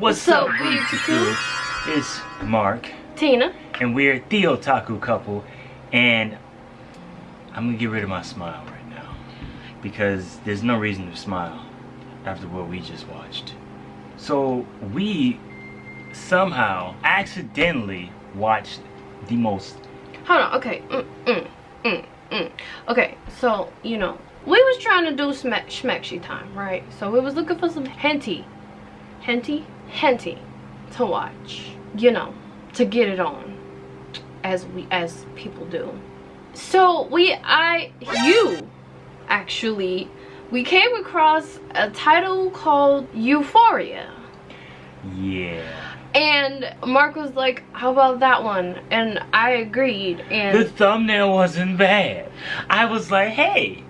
What's up, weeb? It's Mark, Tina, and we're the otaku couple, and I'm gonna get rid of my smile right now because there's no reason to smile after what we just watched. So we somehow accidentally watched the most. Hold on. Okay. Okay. So we was trying to do schmexy time, right? So we was looking for some henty to watch. To get it on, as people do. So we came across a title called Euphoria. Yeah. And Mark was like, how about that one? And I agreed. And the thumbnail wasn't bad. I was like, hey,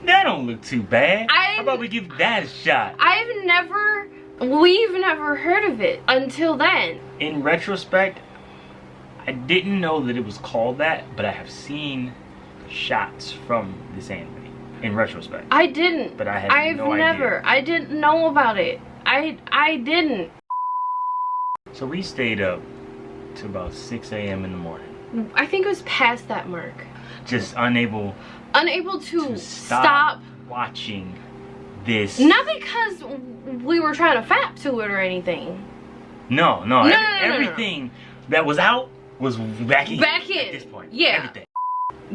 that don't look too bad. How about we give that a shot? We've never heard of it until then. In retrospect, I didn't know that it was called that, but I have seen shots from this anime. In retrospect, I didn't. But I had no idea. I didn't know about it. I didn't. So we stayed up to about 6 a.m. in the morning. I think it was past that mark. Just unable to stop watching this. Not because we were trying to fap to it or anything. No. Everything that was out was back in. At this point. Yeah. Everything.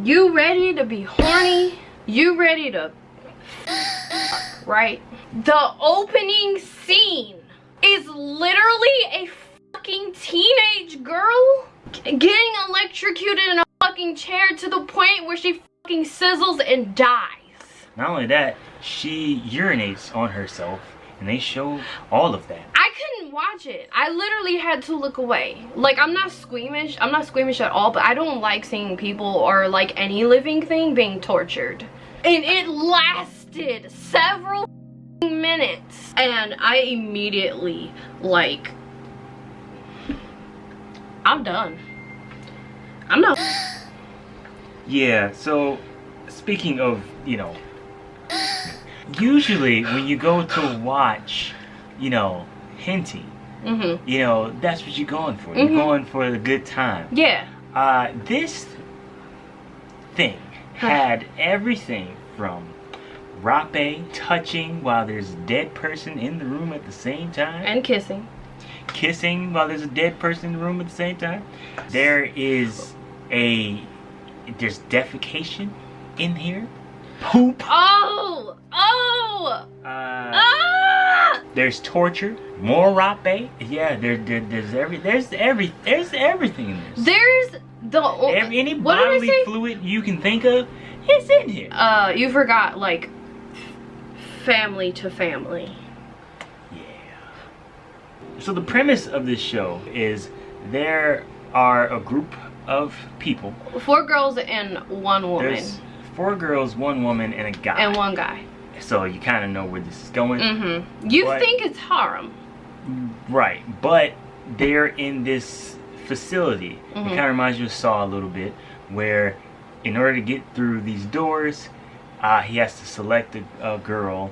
You ready to be horny? You ready to right? The opening scene is literally a fucking teenage girl getting electrocuted in a fucking chair to the point where she fucking sizzles and dies. Not only that, she urinates on herself, and they show all of that. I couldn't watch it. I literally had to look away. Like, I'm not squeamish at all, but I don't like seeing people or like any living thing being tortured. And it lasted several minutes, and I immediately I'm done. Yeah, so speaking of, usually when you go to watch, henty, that's what you're going for. You're going for the good time. Yeah. This thing had everything from rape, touching while there's a dead person in the room at the same time. And kissing While there's a dead person in the room at the same time. There's defecation in here. Poop. There's torture. More rape. Yeah, there's everything in this. There's any bodily fluid you can think of, it's in here. You forgot family to family. So the premise of this show is there are a group of people. 4 girls and 1 woman. There's 4 girls, 1 woman, and a guy. And 1 guy. So you kind of know where this is going. You think it's harem. Right, but they're in this facility. It kind of reminds you of Saw a little bit, where in order to get through these doors, he has to select a girl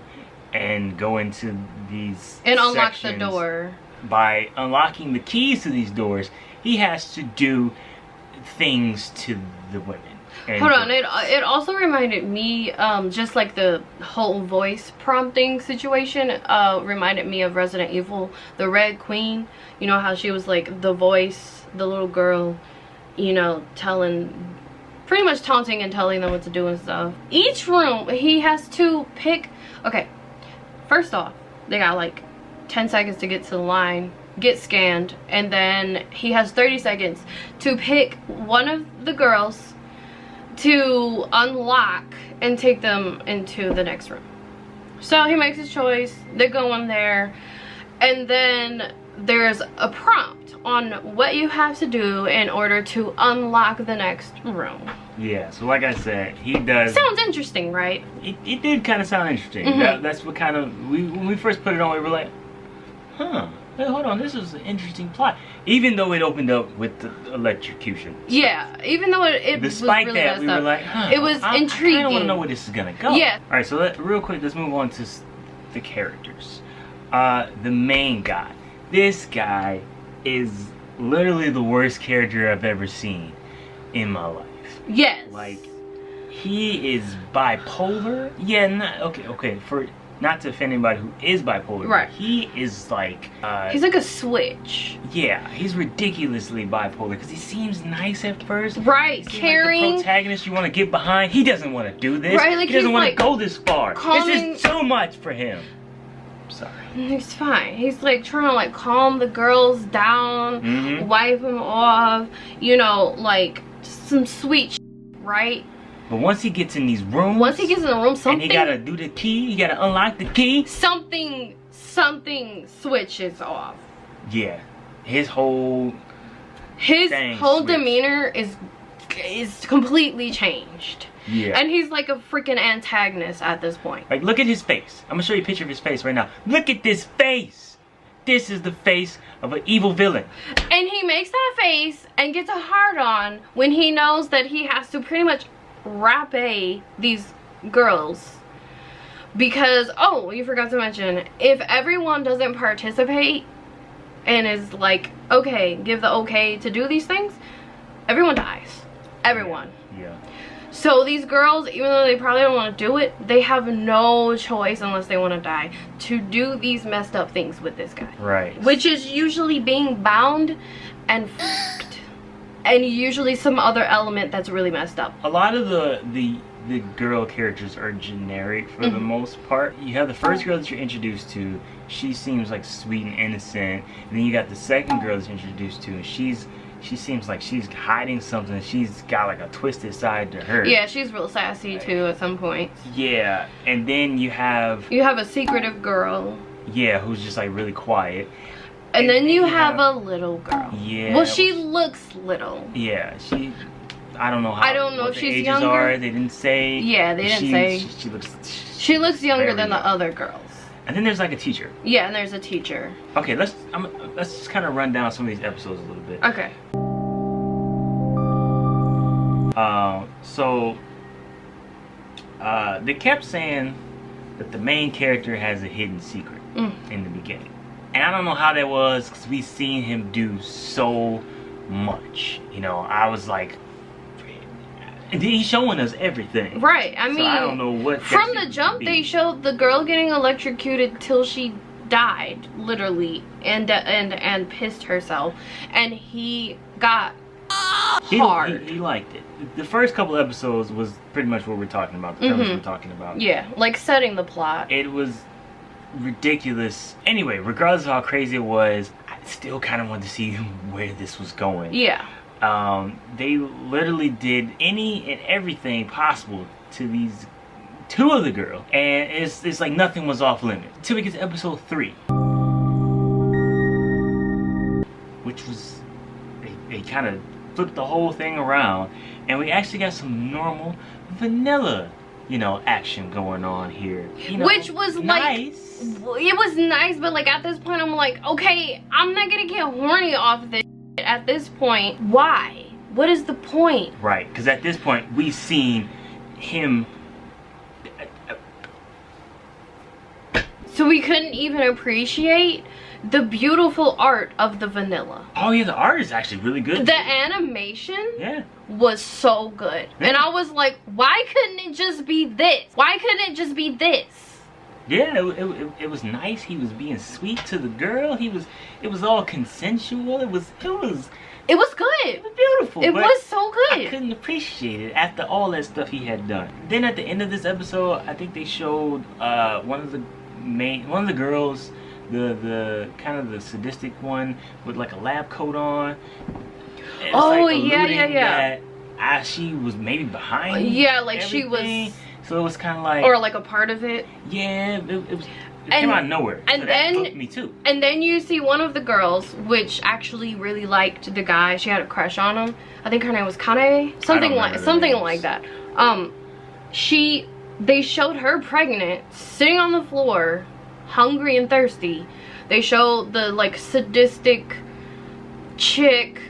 and go into these and unlock the door. By unlocking the keys to these doors, he has to do things to the women. Hold on, it also reminded me, just like the whole voice prompting situation, reminded me of Resident Evil, the Red Queen. You know how she was like the voice, the little girl, pretty much taunting and telling them what to do and stuff. Each room, he has to pick, okay, first off, they got 10 seconds to get to the line, get scanned, and then he has 30 seconds to pick one of the girls to unlock and take them into the next room. So he makes his choice, they go in there, and then there's a prompt on what you have to do in order to unlock the next room. Yeah, so like I said, he does... Sounds interesting, right? It did kind of sound interesting. That's what kind of... When we first put it on, we were like, huh, hey, hold on, this is an interesting plot. Even though it opened up with the electrocution. Yeah, even though it despite was really that, we were like, huh. It was intriguing. I kind of want to know where this is going to go. Yeah. Alright, so real quick, let's move on to the characters. The main guy. This guy is literally the worst character I've ever seen in my life. Yes. Like, he is bipolar. Yeah, okay. For not to offend anybody who is bipolar, right? He is like he's like a switch. Yeah, he's ridiculously bipolar because he seems nice at first. Right, caring. Like the protagonist you want to get behind. He doesn't want to do this. Right, like he doesn't want to like go this far. Calming. This is too much for him. Sorry. He's fine. He's like trying to like calm the girls down, wipe them off. You know, like some sweet shit, right? But once he gets in these rooms, something, and he gotta do the key, he gotta unlock the key. Something switches off. Yeah, his whole demeanor is completely changed. Yeah, and he's like a freaking antagonist at this point. Like, look at his face. I'm gonna show you a picture of his face right now. Look at this face. This is the face of an evil villain. And he makes that face and gets a hard on when he knows that he has to pretty much rape these girls, because you forgot to mention, if everyone doesn't participate and is like give the okay to do these things, everyone dies. Everyone. Yeah. So these girls, even though they probably don't want to do it, they have no choice unless they want to die to do these messed up things with this guy. Right. Which is usually being bound and f***ed. And usually some other element that's really messed up. A lot of the girl characters are generic for the most part. You have the first girl that you're introduced to. She seems like sweet and innocent. And then you got the second girl that's introduced to, and she seems like she's hiding something. She's got like a twisted side to her. Yeah, she's real sassy too at some point. Yeah, and then you have a secretive girl. Yeah, who's just like really quiet. And then you have a little girl. Yeah. Well, she looks little. Yeah, I don't know how. I don't know if the she's ages younger. Are. They didn't say. Yeah, they didn't say. She looks younger than the other girls. And then there's like a teacher. Yeah, and there's a teacher. Okay, let's just kind of run down some of these episodes a little bit. Okay. They kept saying that the main character has a hidden secret in the beginning. And I don't know how that was, because we've seen him do so much. You know, I was like, he's showing us everything. Right, I mean, I don't know what. From the jump, they showed the girl getting electrocuted till she died, literally, and pissed herself. And he got hard. He liked it. The first couple episodes was pretty much what we're talking about. The premise we're talking about. Yeah, like setting the plot. It was ridiculous. Anyway, regardless of how crazy it was, I still kind of wanted to see where this was going. Yeah. They literally did any and everything possible to these two of the girls, and it's like nothing was off limits until we get to episode 3, which was they kind of flipped the whole thing around, and we actually got some normal vanilla, action going on here, which was nice. It was nice, but like at this point I'm like, okay, I'm not gonna get horny off this shit at this point. Why? What is the point? Right, because at this point we've seen him, so we couldn't even appreciate the beautiful art of the vanilla. Oh yeah, the art is actually really good. The animation, was so good. And I was like, why couldn't it just be this? Why couldn't it just be this? Yeah, it was nice. He was being sweet to the girl. It was all consensual. It was good. It was beautiful. It was so good. I couldn't appreciate it after all that stuff he had done. Then at the end of this episode, I think they showed one of the girls, the kind of the sadistic one with like a lab coat on. That she was maybe behind. Yeah, like everything. She was. So it was kind of like, or like a part of it. Yeah, it came out of nowhere. And so then that hooked me too. And then you see one of the girls, which actually really liked the guy. She had a crush on him. I think her name was Kane, something like that. They showed her pregnant, sitting on the floor, hungry and thirsty. They showed the like sadistic chick,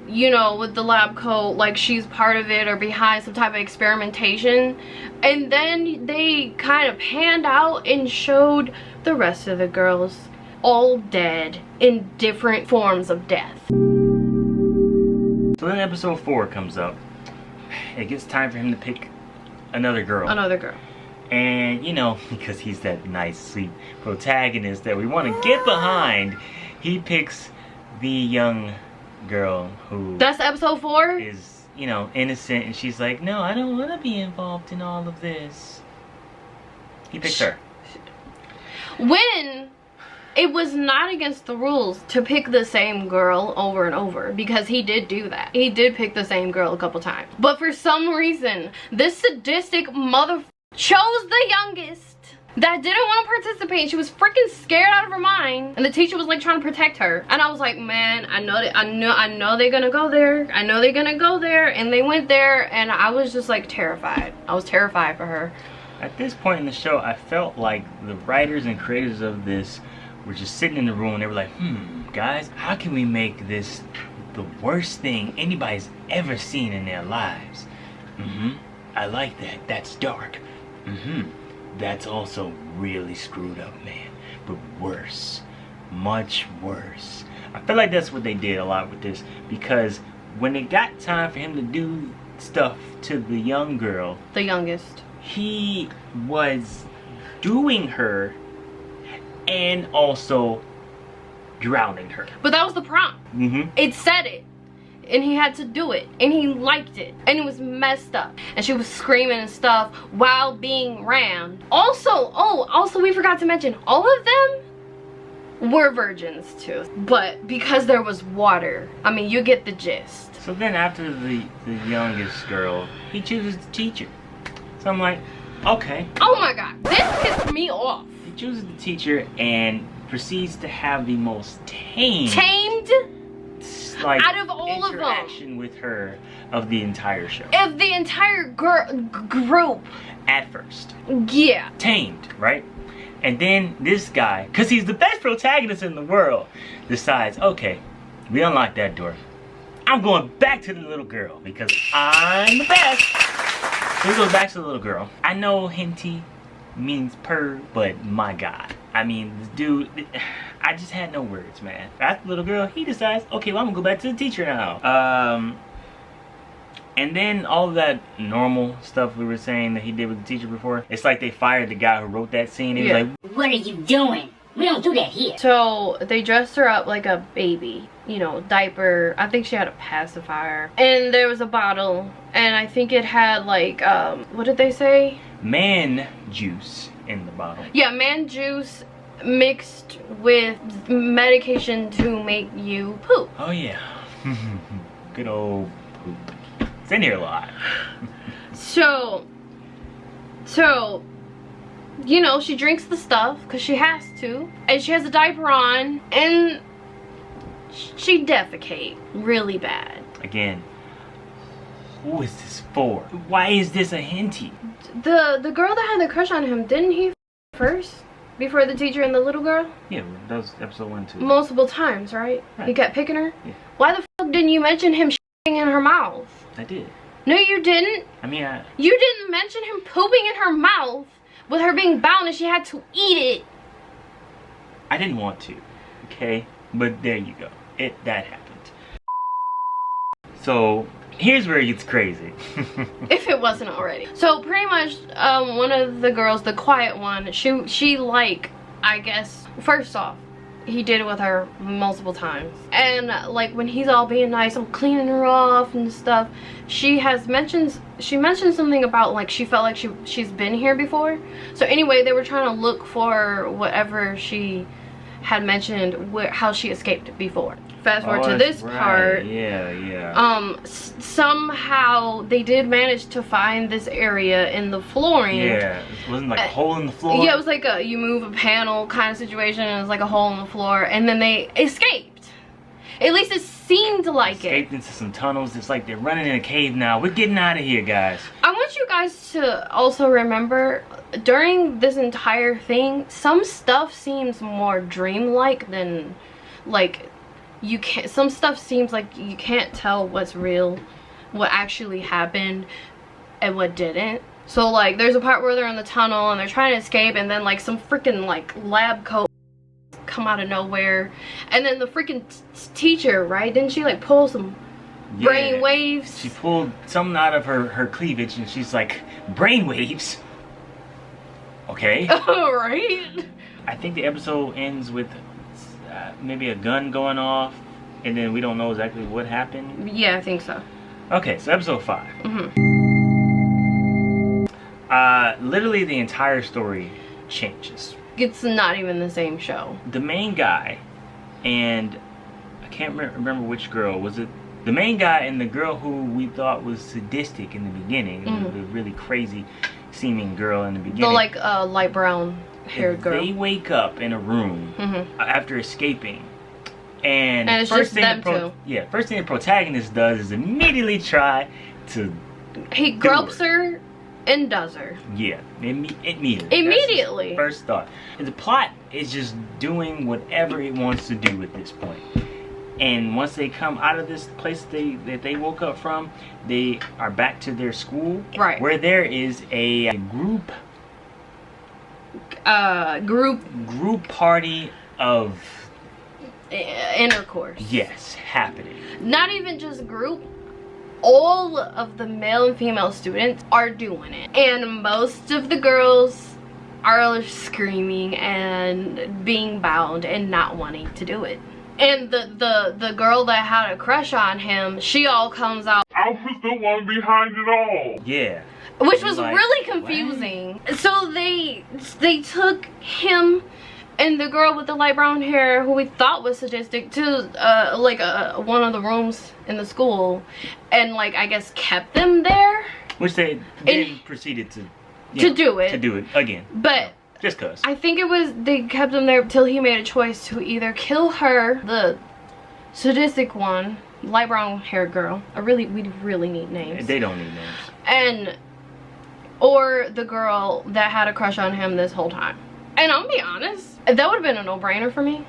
with the lab coat, like she's part of it or behind some type of experimentation. And then they kind of panned out and showed the rest of the girls all dead in different forms of death. So then episode 4 comes up. It gets time for him to pick another girl. Another girl. And, you know, because he's that nice, sweet protagonist that we want to get behind, he picks the young girl who... That's episode 4? ...is, you know, innocent. And she's like, no, I don't want to be involved in all of this. He picks her. When it was not against the rules to pick the same girl over and over, because he did do that. He did pick the same girl a couple times. But for some reason, this sadistic mother chose the youngest that didn't want to participate. She was freaking scared out of her mind, and the teacher was like trying to protect her. And I was like, man, I know they're gonna go there. I know they're gonna go there. And they went there, and I was just like terrified. I was terrified for her. At this point in the show, I felt like the writers and creators of this were just sitting in the room and they were like, guys, how can we make this the worst thing anybody's ever seen in their lives? I like that. That's dark. That's also really screwed up, man. But worse. Much worse. I feel like that's what they did a lot with this, because when it got time for him to do stuff to the young girl, The youngest. he was doing her and also drowning her. But that was the prompt. It said it. And he had to do it. And he liked it. And it was messed up. And she was screaming and stuff while being rammed. Also, we forgot to mention, all of them were virgins too. But because there was water, I mean, you get the gist. So then after the youngest girl, he chooses the teacher. So I'm like, okay. Oh my god, this pissed me off. He chooses the teacher and proceeds to have the most tamed like, out of all of them, interaction with her of the entire show. Of the entire group. At first. Yeah. Tamed, right? And then this guy, because he's the best protagonist in the world, decides, okay, we unlock that door. I'm going back to the little girl because I'm the best. So he goes back to the little girl. I know 𝐻噚means purr, but my god. I mean, this dude, I just had no words, man. After the little girl, he decides, okay, well, I'm gonna go back to the teacher now. And then all of that normal stuff we were saying that he did with the teacher before, it's like they fired the guy who wrote that scene. He was like, what are you doing? We don't do that here. So they dressed her up like a baby, you know, diaper. I think she had a pacifier, and there was a bottle, and I think it had like what did they say? Man juice in the bottle. Yeah, man juice mixed with medication to make you poop. Oh yeah. Good old poop. It's in here a lot. So you know, she drinks the stuff because she has to, and she has a diaper on, and she defecate really bad. Again, who is this for? Why is this a 𝐻𝗒𝒩𝒯𝒜? The girl that had the crush on him, didn't he first? Before the teacher and the little girl? Yeah, that was episode 1 too. Multiple times, right? He kept picking her? Yeah. Why the fuck didn't you mention him shitting in her mouth? I did. No, you didn't. I mean, You didn't mention him pooping in her mouth with her being bound and she had to eat it. I didn't want to, okay? But there you go. That happened. So here's where it gets crazy. If it wasn't already. So pretty much one of the girls, the quiet one, she like, I guess, first off, he did it with her multiple times, and like when he's all being nice, I'm cleaning her off and stuff, she mentioned something about like she felt like she's been here before. So anyway, they were trying to look for whatever she had mentioned, how she escaped before. Fast forward to this part. Yeah. Somehow they did manage to find this area in the flooring. Yeah, it wasn't like a hole in the floor. Yeah, it was like you move a panel kind of situation, and it was like a hole in the floor, and then they escaped. At least it seemed like escaped into some tunnels. It's like they're running in a cave now. We're getting out of here, guys. I want you guys to also remember, during this entire thing, some stuff seems more dreamlike than like. Some stuff seems like you can't tell what's real, what actually happened, and what didn't. So like there's a part where they're in the tunnel and they're trying to escape, and then like some freaking like lab coat come out of nowhere. And then the freaking teacher, right? Didn't she like pull some brain waves? She pulled something out of her cleavage and she's like, brain waves? Okay. Right? I think the episode ends with maybe a gun going off and then we don't know exactly what happened. Yeah, I think so. Okay, so episode 5. Literally the entire story changes. It's not even the same show. The main guy and I can't remember which girl. Was it the main guy and the girl who we thought was sadistic in the beginning? The really crazy seeming girl in the beginning. The like light brown haired girl. They wake up in a room after escaping. And it's first just thing them two. Yeah, first thing the protagonist does is immediately try to he gropes her and does her. Yeah, immediately. Immediately. That's his first thought. And the plot is just doing whatever it wants to do at this point. And once they come out of this place that they woke up from, they are back to their school. Right. Where there is a group party of intercourse. Yes, happening. Not even just group. All of the male and female students are doing it. And most of the girls are screaming and being bound and not wanting to do it. And the girl that had a crush on him, she all comes out, I was the one behind it all. Yeah. which was like, really confusing. What? So they took him and the girl with the light brown hair, who we thought was sadistic, to one of the rooms in the school, and like I guess kept them there. Which they then proceeded to do it again. But just cause. I think it was they kept him there till he made a choice to either kill her, the sadistic one, light brown haired girl. We really need names. They don't need names. Or the girl that had a crush on him this whole time. And I'll be honest, that would have been a no-brainer for me.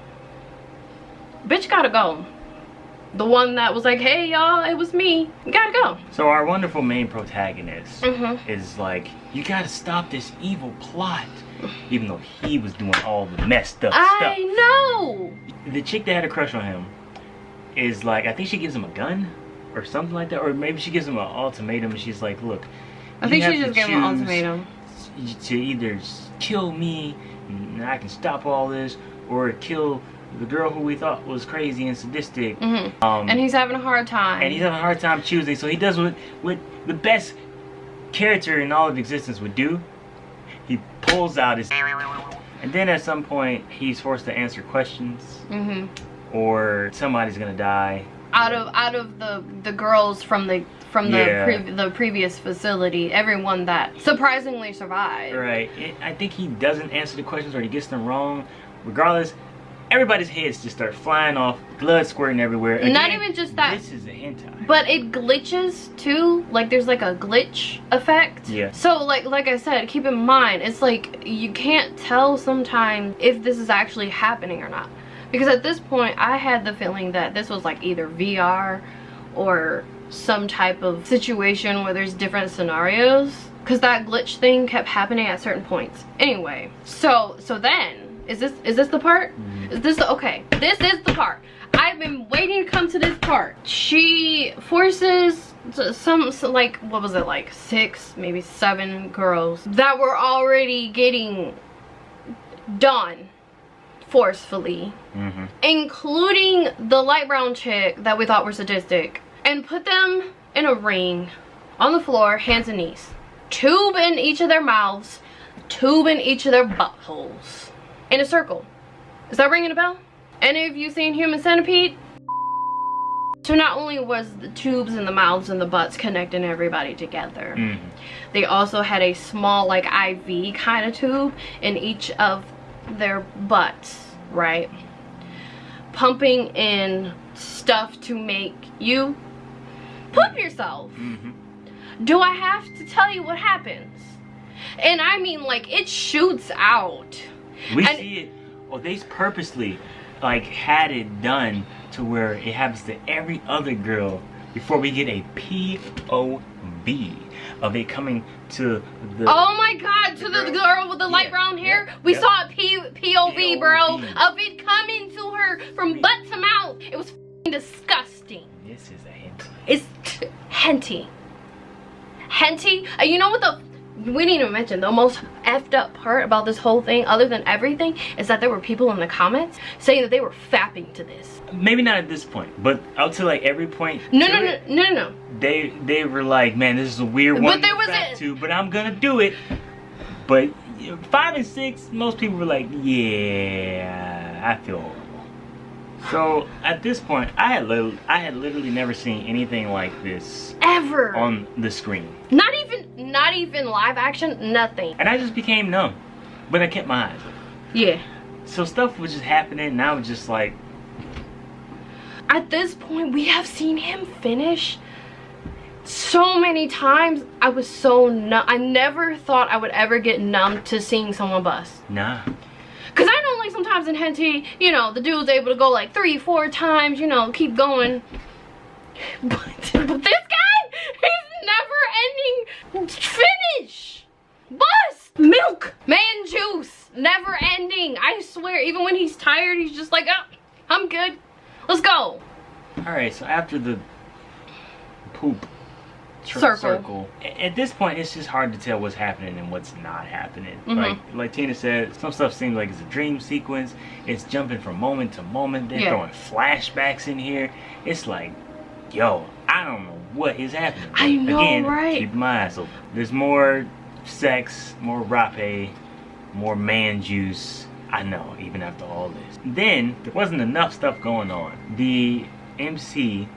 Bitch gotta go. The one that was like, hey y'all, it was me. You gotta go. So our wonderful main protagonist is like, you gotta stop this evil plot. Even though he was doing all the messed up stuff. I know. The chick that had a crush on him is like, I think she gives him a gun or something like that. Or maybe she gives him an ultimatum and she's like, look. I think she just gave him an ultimatum. To either kill me and I can stop all this, or kill the girl who we thought was crazy and sadistic. And he's having a hard time. And he's having a hard time choosing, so he does what the best character in all of existence would do. He pulls out his, and then at some point he's forced to answer questions, or somebody's gonna die. Out of the girls from the previous facility, everyone that surprisingly survived. Right. I think he doesn't answer the questions or he gets them wrong. Regardless, everybody's heads just start flying off, blood squirting everywhere. Again, not even just that. This is a hentai. But it glitches too. Like there's like a glitch effect. Yeah. So like I said, keep in mind, it's like you can't tell sometimes if this is actually happening or not. Because at this point, I had the feeling that this was like either VR or some type of situation where there's different scenarios. Because that glitch thing kept happening at certain points. Anyway, so then, is this the part? Is this okay? This is the part. I've been waiting to come to this part. She forces some like, what was it, like 6, maybe 7 girls that were already getting done forcefully, including the light brown chick that we thought were sadistic, and put them in a ring on the floor, hands and knees, tube in each of their mouths, tube in each of their buttholes, in a circle. Is that ringing a bell? Any of you seen Human Centipede? So not only was the tubes in the mouths and the butts connecting everybody together, they also had a small like IV kind of tube in each of their butts, right? Pumping in stuff to make you poop yourself. Do I have to tell you what happens? And I mean, like, it shoots out. We see it. Well, they purposely like had it done to where it happens to every other girl before we get a POV of it coming to the... Oh my god, to the girl with the light brown hair? We saw a POV, bro, of it coming to her from butt to mouth. It was f***ing disgusting. This is a hint. It's henty. Henty? You know what we didn't even mention the most effed up part about this whole thing, other than everything, is that there were people in the comments saying that they were fapping to this. Maybe not at this point, but up to like every point. No. They were like, man, this is a weird one But there was to, but I'm gonna do it. But 5 and 6, most people were like, yeah, I feel horrible. So at this point, I had literally never seen anything like this ever on the screen. Not even live action, nothing. And I just became numb, but I kept my eyes open. Yeah. So stuff was just happening, and I was just like. At this point, we have seen him finish so many times. I was so numb. I never thought I would ever get numb to seeing someone bust. Nah. Cause I know, like, sometimes in hentai, you know, the dude's able to go like 3-4 times, you know, keep going. But this guy, he's never ending finish. Bust. Milk. Man juice. Never ending. I swear, even when he's tired, he's just like, oh, I'm good. Let's go. Alright, so after the poop circle, at this point it's just hard to tell what's happening and what's not happening. Like Tina said, some stuff seems like it's a dream sequence. It's jumping from moment to moment. They're throwing flashbacks in here. It's like, yo, I don't know what is happening. But I know, again, right? keep my eyes open. There's more sex, more rape, more man juice. I know, even after all this. Then, there wasn't enough stuff going on. The MC,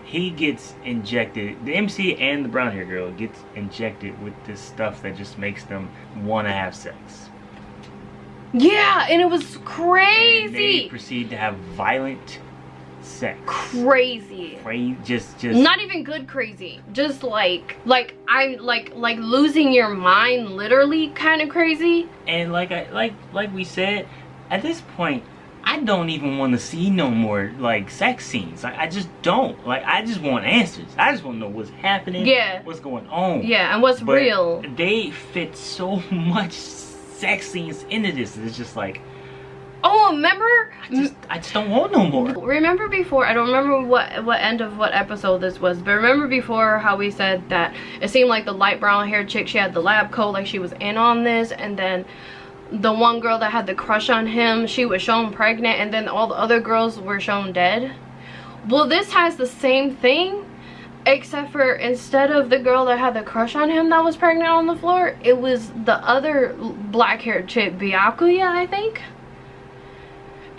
he gets injected. The MC and the brown hair girl gets injected with this stuff that just makes them want to have sex. Yeah, and it was crazy. And they proceed to have violent sex. Crazy. Just not even good crazy. Just like I'm like losing your mind, literally kind of crazy. And like we said, at this point, I don't even want to see no more like sex scenes. Like, I just don't. Like, I just want answers. I just want to know what's happening. Yeah. What's going on. Yeah, and what's real. They fit so much sex scenes into this. It's just like, oh, remember? I just don't want no more. Remember before, I don't remember what end of what episode this was, but remember before how we said that it seemed like the light brown haired chick, she had the lab coat, like she was in on this, and then the one girl that had the crush on him, she was shown pregnant, and then all the other girls were shown dead. Well, this has the same thing, except for instead of the girl that had the crush on him that was pregnant on the floor, it was the other black haired chick, Byakuya, I think.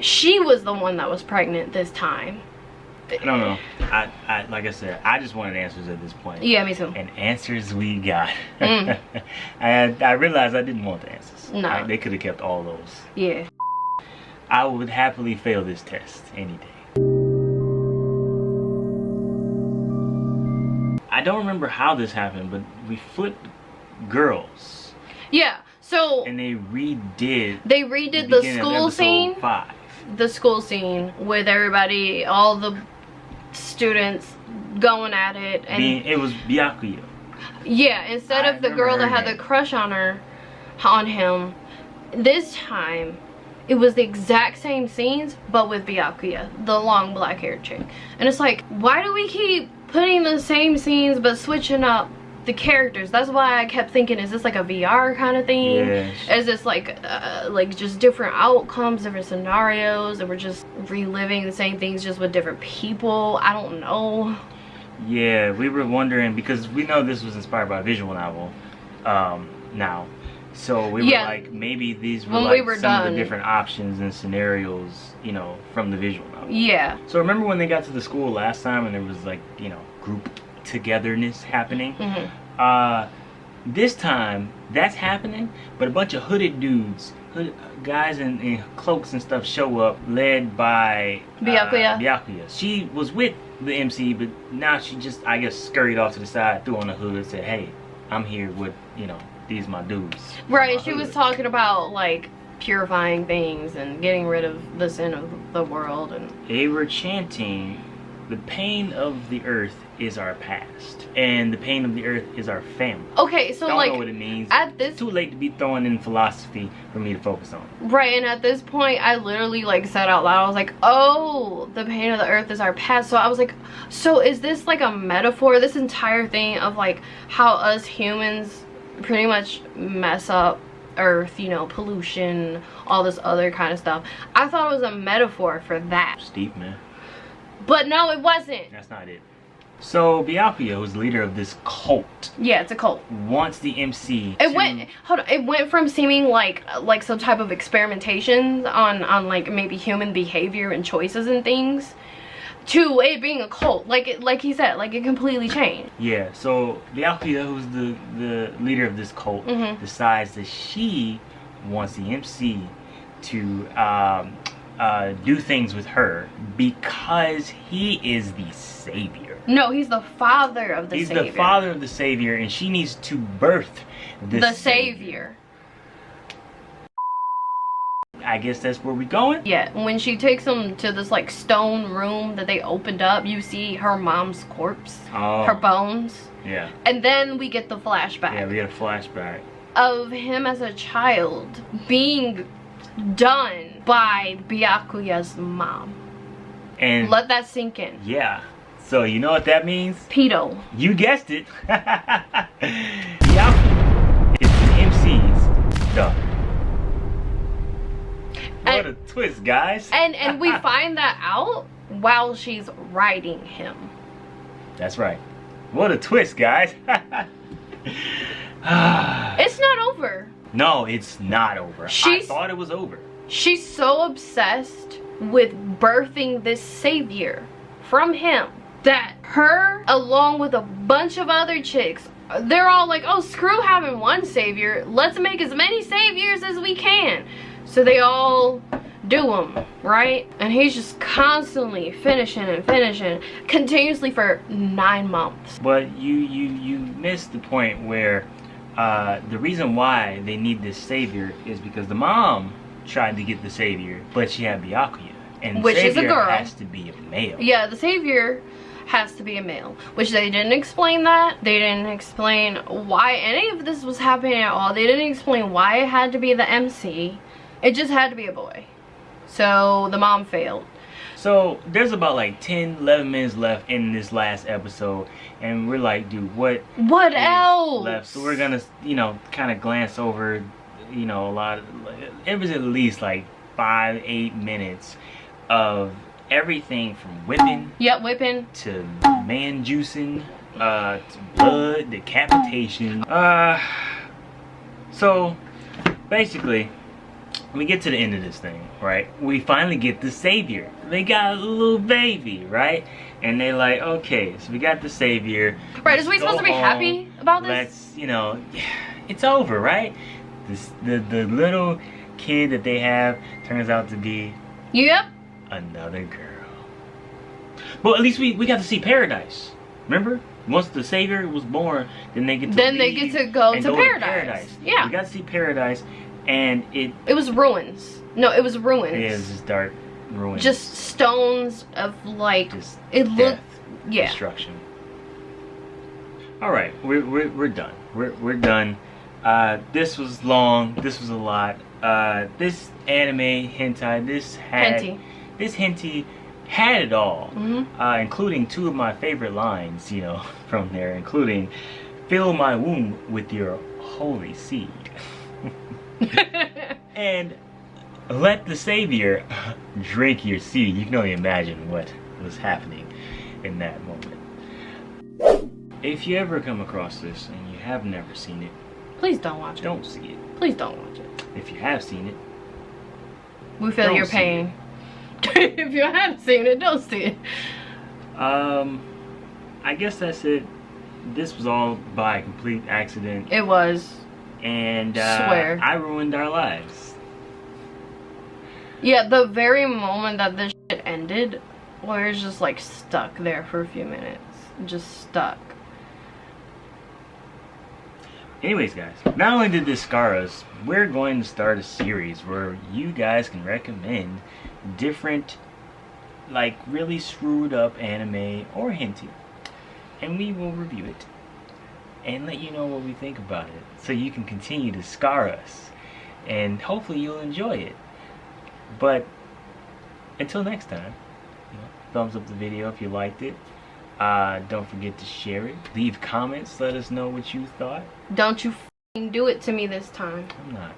She was the one that was pregnant this time. I don't know. I like I said, I just wanted answers at this point. Yeah, me too. And answers we got. I realized I didn't want the answers. No. They could have kept all those. Yeah. I would happily fail this test any day. I don't remember how this happened, but we flipped girls. Yeah. So. And they redid the school scene. 5. The school scene with everybody, all the students going at it, and it was Byakuya. Yeah, instead of the girl that had the crush on him, this time it was the exact same scenes but with Byakuya, the long black haired chick. And it's like, why do we keep putting the same scenes but switching up the characters? That's why I kept thinking, is this like a VR kind of thing? Yes. Is this like just different outcomes, different scenarios, and we're just reliving the same things just with different people? I don't know. Yeah, we were wondering, because we know this was inspired by a visual novel now, so we were like, maybe these were some of the different options and scenarios, you know, from the visual novel. Yeah. So remember when they got to the school last time and there was like, you know, group togetherness happening? This time that's happening, but a bunch of hooded dudes, guys in cloaks and stuff show up, led by Byakuya. She was with the MC, but now she just, I guess, scurried off to the side, threw on a hood and said, hey, I'm here with, you know, these my dudes. Right, she was talking about like purifying things and getting rid of the sin of the world, and they were chanting the pain of the earth is our past, and the pain of the earth is our family. Okay, so Don't like know what it means. at this It's too late to be throwing in philosophy for me to focus on. right, and at this point I literally like said out loud, I was like, oh, the pain of the earth is our past. So I was like, so is this like a metaphor, this entire thing of like how us humans pretty much mess up earth, you know, pollution, all this other kind of stuff? I thought it was a metaphor for that. It's deep, man. But no, it wasn't. That's not it. So 𝒩𝒩𝒩𝒂, who's the leader of this cult, Yeah, it's a cult. wants the MC It went from seeming like some type of experimentation on like maybe human behavior and choices and things, to it being a cult. Like he said, like it completely changed. Yeah, so 𝒩𝒩𝒩𝒂, who's the leader of this cult, decides that she wants the MC to do things with her because he is the savior. No, he's the father of the savior. He's the father of the savior, and she needs to birth the savior. I guess that's where we're going. Yeah, when she takes him to this like stone room that they opened up, you see her mom's corpse, her bones. Yeah. And then we get the flashback. Yeah, we get a flashback of him as a child being done by 𝒩𝒩𝒩𝒂's mom. And let that sink in. Yeah. So you know what that means? Pedo. You guessed it. 𝒩𝒩𝒩𝒂 is the MC's daughter. What a twist, guys. And we find that out while she's riding him. That's right. What a twist, guys. It's not over. No, it's not over. I thought it was over. She's so obsessed with birthing this savior from him that her, along with a bunch of other chicks, they're all like, oh, screw having one savior. Let's make as many saviors as we can. So they all do them, right? And he's just constantly finishing and finishing continuously for 9 months. But you missed the point where the reason why they need this savior is because the mom tried to get the savior, but she had 𝒩𝒩𝒩𝒂, and which the is a savior girl. has to be a male. Yeah, the savior has to be a male, which they didn't explain that. They didn't explain why any of this was happening at all. They didn't explain why it had to be the MC. It just had to be a boy. So the mom failed. So there's about like 10-11 minutes left in this last episode, and we're like, dude, what else left? So we're gonna, you know, kind of glance over, you know, a lot of, it was at least like 5-8 minutes of everything from whipping, whipping, to man juicing, to blood, decapitation. So basically, we get to the end of this thing, right? We finally get the savior. They got a little baby, right? And they're like, okay, so we got the savior. Right, is we supposed to be happy about this? Let's, you know, it's over, right? The little kid that they have turns out to be another girl. But at least we got to see paradise. Remember? Once the savior was born, then they get to go to paradise. Yeah. We got to see paradise, and it was ruins. No, it was ruins. Yeah, it was just dark ruins. Just stones of like just it death, looked destruction. All right, we're done. We're done. This was long. This was a lot. This anime hentai. This hentai had it all, including 2 of my favorite lines, you know, from there, including "Fill my womb with your holy seed," and "Let the savior drink your seed." You can only imagine what was happening in that moment. If you ever come across this and you have never seen it, please don't watch it. Don't see it. Please don't watch it. If you have seen it, we feel your pain. If you haven't seen it, don't see it. I guess that's it. This was all by complete accident. It was. And swear. I ruined our lives. Yeah, the very moment that this shit ended, we're just like stuck there for a few minutes. Just stuck. Anyways, guys, not only did this scar us, we're going to start a series where you guys can recommend different like really screwed up anime or hentai, and we will review it and let you know what we think about it, so you can continue to scar us, and hopefully you'll enjoy it. But until next time, thumbs up the video if you liked it. Don't forget to share it. Leave comments. Let us know what you thought. Don't you f***ing do it to me this time. I'm not.